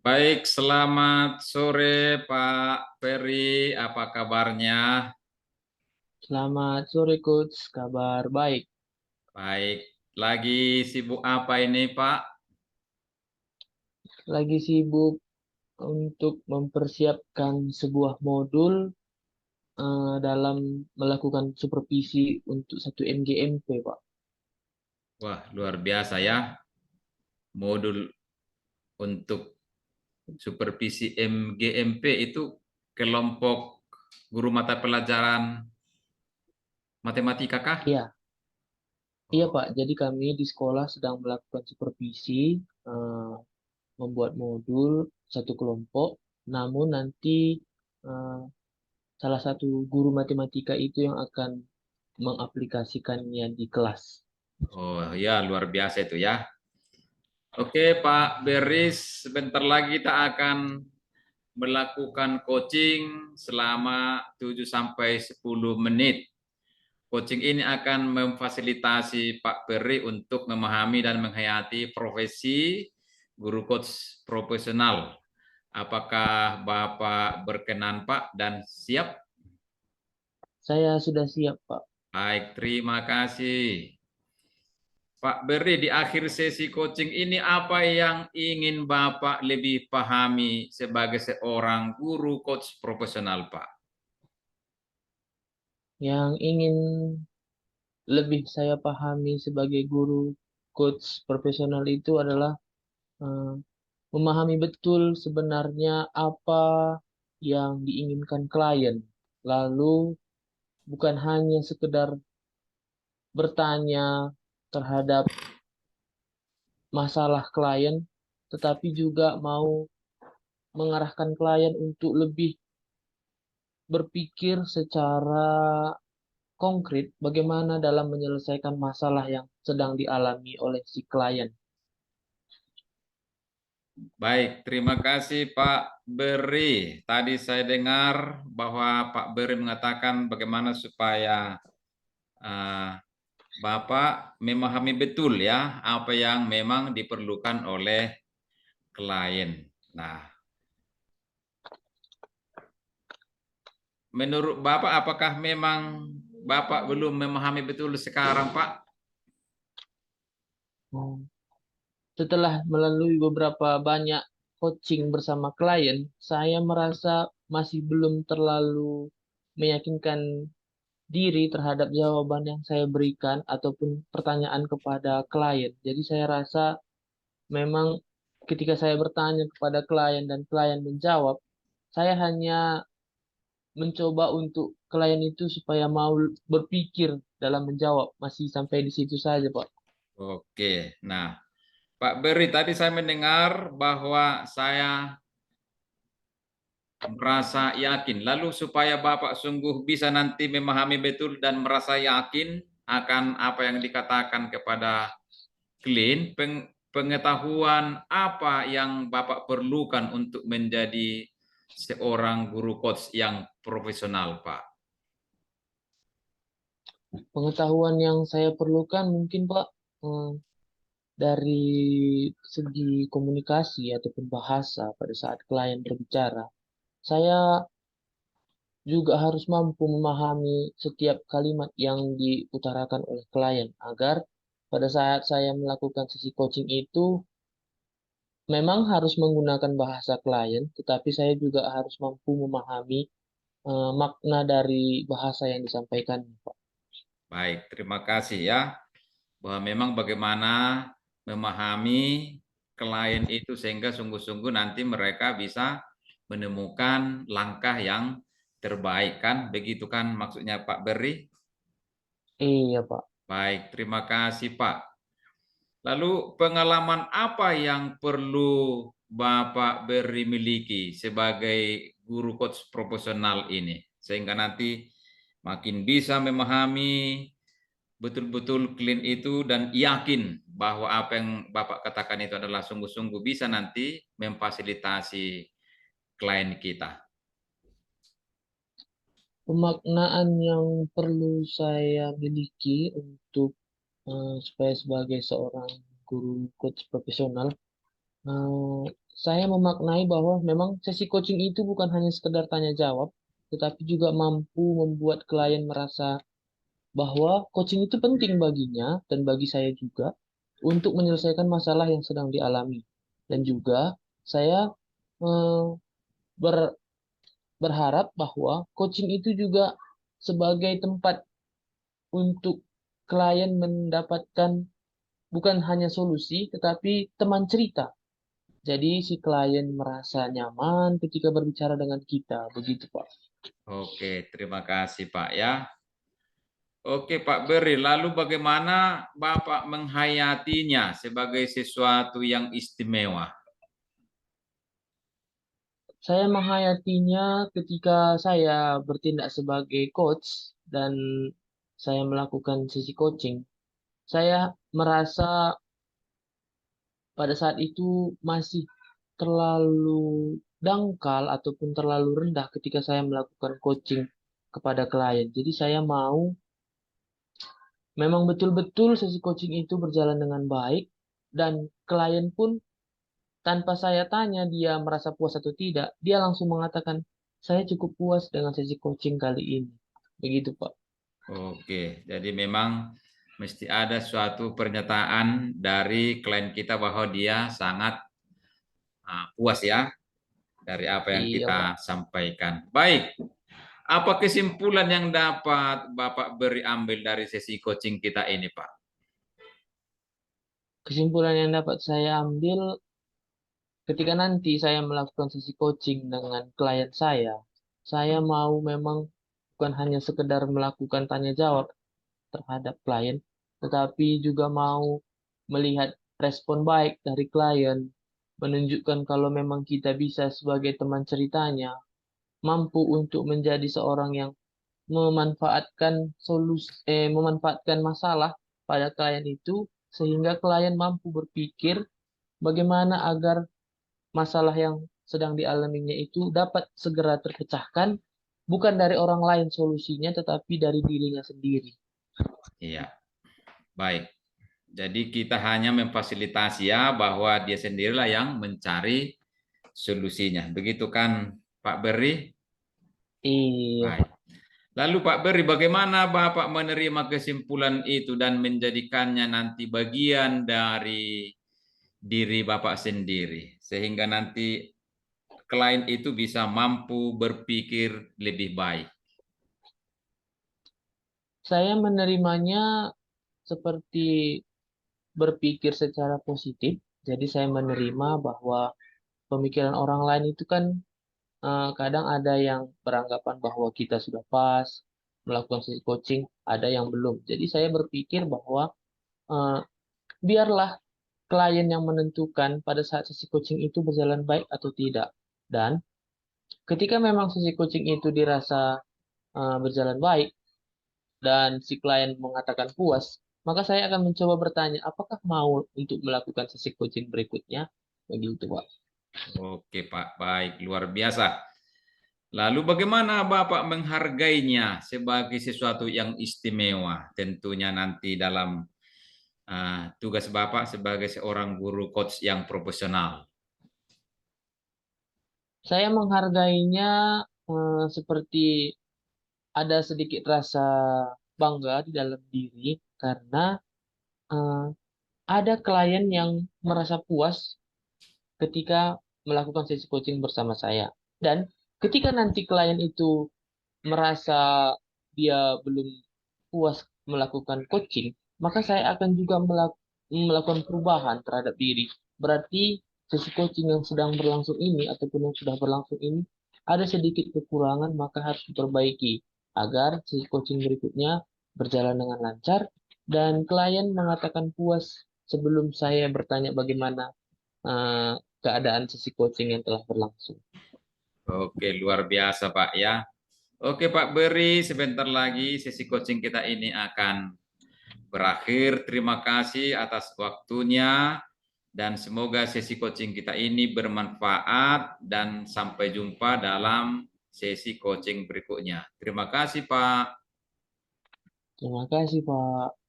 Baik, selamat sore Pak Ferry, apa kabarnya? Selamat sore Coach, kabar baik. Baik, lagi sibuk apa ini Pak? Lagi sibuk untuk mempersiapkan sebuah modul dalam melakukan supervisi untuk satu MGMP, Pak. Wah, luar biasa ya, modul untuk supervisi MGMP itu kelompok guru mata pelajaran matematika kah? Iya, iya Oh, Pak. Jadi kami di sekolah sedang melakukan supervisi, eh, membuat modul satu kelompok. Namun nanti eh, salah satu guru matematika itu yang akan mengaplikasikannya di kelas. oh ya, luar biasa itu ya. Oke Pak Beris, sebentar lagi kita akan melakukan coaching selama 7 sampai 10 menit. Coaching ini akan memfasilitasi Pak Ferry untuk memahami dan menghayati profesi guru coach profesional. Apakah Bapak berkenan Pak dan siap? Saya sudah siap, Pak. Baik, terima kasih. Pak Berry, di akhir sesi coaching ini apa yang ingin Bapak lebih pahami sebagai seorang guru coach profesional, Pak? Yang ingin lebih saya pahami sebagai guru coach profesional itu adalah eh, memahami betul sebenarnya apa yang diinginkan klien. Lalu bukan hanya sekedar bertanya terhadap masalah klien, tetapi juga mau mengarahkan klien untuk lebih berpikir secara konkret bagaimana dalam menyelesaikan masalah yang sedang dialami oleh si klien. Baik, terima kasih Pak Beri. Tadi saya dengar bahwa Pak Beri mengatakan bagaimana supaya uh, Bapak memahami betul ya apa yang memang diperlukan oleh klien. Nah, menurut Bapak apakah memang Bapak belum memahami betul sekarang, Pak? Hmm. Setelah melalui beberapa banyak coaching bersama klien, saya merasa masih belum terlalu meyakinkan diri terhadap jawaban yang saya berikan ataupun pertanyaan kepada klien. Jadi saya rasa memang ketika saya bertanya kepada klien dan klien menjawab, saya hanya mencoba untuk klien itu supaya mau berpikir dalam menjawab. Masih sampai di situ saja, Pak. Oke, nah Pak Beri tadi saya mendengar bahwa saya merasa yakin. Lalu supaya Bapak sungguh bisa nanti memahami betul dan merasa yakin akan apa yang dikatakan kepada klien, pengetahuan apa yang Bapak perlukan untuk menjadi seorang guru coach yang profesional, Pak. Pengetahuan yang saya perlukan mungkin, Pak, dari segi komunikasi ataupun bahasa pada saat klien berbicara. Saya juga harus mampu memahami setiap kalimat yang diutarakan oleh klien agar pada saat saya melakukan sesi coaching itu memang harus menggunakan bahasa klien, tetapi saya juga harus mampu memahami makna dari bahasa yang disampaikan, Pak. Baik, terima kasih ya. Bahwa memang bagaimana memahami klien itu sehingga sungguh-sungguh nanti mereka bisa menemukan langkah yang terbaik kan? Begitu kan maksudnya Pak Beri? Iya, Pak. Baik, terima kasih Pak. Lalu pengalaman apa yang perlu Bapak Beri miliki sebagai guru coach profesional ini sehingga nanti makin bisa memahami betul-betul clean itu dan yakin bahwa apa yang Bapak katakan itu adalah sungguh-sungguh bisa nanti memfasilitasi klien kita. Pemaknaan yang perlu saya miliki untuk supaya sebagai seorang guru coach profesional, Eh, saya memaknai bahwa memang sesi coaching itu bukan hanya sekedar tanya jawab, tetapi juga mampu membuat klien merasa bahwa coaching itu penting baginya dan bagi saya juga untuk menyelesaikan masalah yang sedang dialami. Dan juga saya eh, ber- berharap bahwa coaching itu juga sebagai tempat untuk klien mendapatkan bukan hanya solusi, tetapi teman cerita. Jadi si klien merasa nyaman ketika berbicara dengan kita, begitu Pak. Oke, terima kasih Pak ya. Oke Pak Beri, lalu bagaimana Bapak menghayatinya sebagai sesuatu yang istimewa? Saya menghayatinya ketika saya bertindak sebagai coach dan saya melakukan sesi coaching. Saya merasa pada saat itu masih terlalu dangkal ataupun terlalu rendah ketika saya melakukan coaching kepada klien. Jadi saya mau memang betul-betul sesi coaching itu berjalan dengan baik dan klien pun tanpa saya tanya dia merasa puas atau tidak, dia langsung mengatakan saya cukup puas dengan sesi coaching kali ini. Begitu, Pak. Oke, jadi memang mesti ada suatu pernyataan dari klien kita bahwa dia sangat puas ya dari apa yang Iya, Pak. kita sampaikan. Baik, apa kesimpulan yang dapat Bapak beri ambil dari sesi coaching kita ini, Pak? Kesimpulan yang dapat saya ambil ketika nanti saya melakukan sesi coaching dengan klien saya mau memang bukan hanya sekedar melakukan tanya jawab terhadap klien, tetapi juga mau melihat respon baik dari klien, menunjukkan kalau memang kita bisa sebagai teman ceritanya, mampu untuk menjadi seorang yang memanfaatkan masalah pada klien itu, sehingga klien mampu berpikir bagaimana agar masalah yang sedang dialaminya itu dapat segera terpecahkan, bukan dari orang lain solusinya, tetapi dari dirinya sendiri. Iya, baik. Jadi kita hanya memfasilitasi ya bahwa dia sendirilah yang mencari solusinya. Begitu kan Pak Beri? Iya, Baik. Pak. Lalu Pak Beri, bagaimana Bapak menerima kesimpulan itu dan menjadikannya nanti bagian dari diri Bapak sendiri, sehingga nanti klien itu bisa mampu berpikir lebih baik. Saya menerimanya seperti berpikir secara positif. Jadi saya menerima bahwa pemikiran orang lain itu kan kadang ada yang beranggapan bahwa kita sudah pas melakukan sesi coaching, ada yang belum. Jadi saya berpikir bahwa eh, biarlah klien yang menentukan pada saat sesi coaching itu berjalan baik atau tidak. Dan ketika memang sesi coaching itu dirasa berjalan baik dan si klien mengatakan puas, maka saya akan mencoba bertanya, apakah mau untuk melakukan sesi coaching berikutnya? Begitu, Pak. Oke Pak, baik, luar biasa. Lalu bagaimana Bapak menghargainya sebagai sesuatu yang istimewa? Tentunya nanti dalam tugas Bapak sebagai seorang guru coach yang profesional. Saya menghargainya seperti ada sedikit rasa bangga di dalam diri karena eh, ada klien yang merasa puas ketika melakukan sesi coaching bersama saya. Dan ketika nanti klien itu merasa dia belum puas melakukan coaching, maka saya akan juga melakukan perubahan terhadap diri. Berarti sesi coaching yang sedang berlangsung ini ataupun yang sudah berlangsung ini ada sedikit kekurangan, maka harus diperbaiki agar sesi coaching berikutnya berjalan dengan lancar dan klien mengatakan puas sebelum saya bertanya bagaimana eh, keadaan sesi coaching yang telah berlangsung. Oke, luar biasa Pak ya. Oke Pak Beri, sebentar lagi sesi coaching kita ini akan berakhir. Terima kasih atas waktunya dan semoga sesi coaching kita ini bermanfaat dan sampai jumpa dalam sesi coaching berikutnya. Terima kasih Pak. Terima kasih, Pak.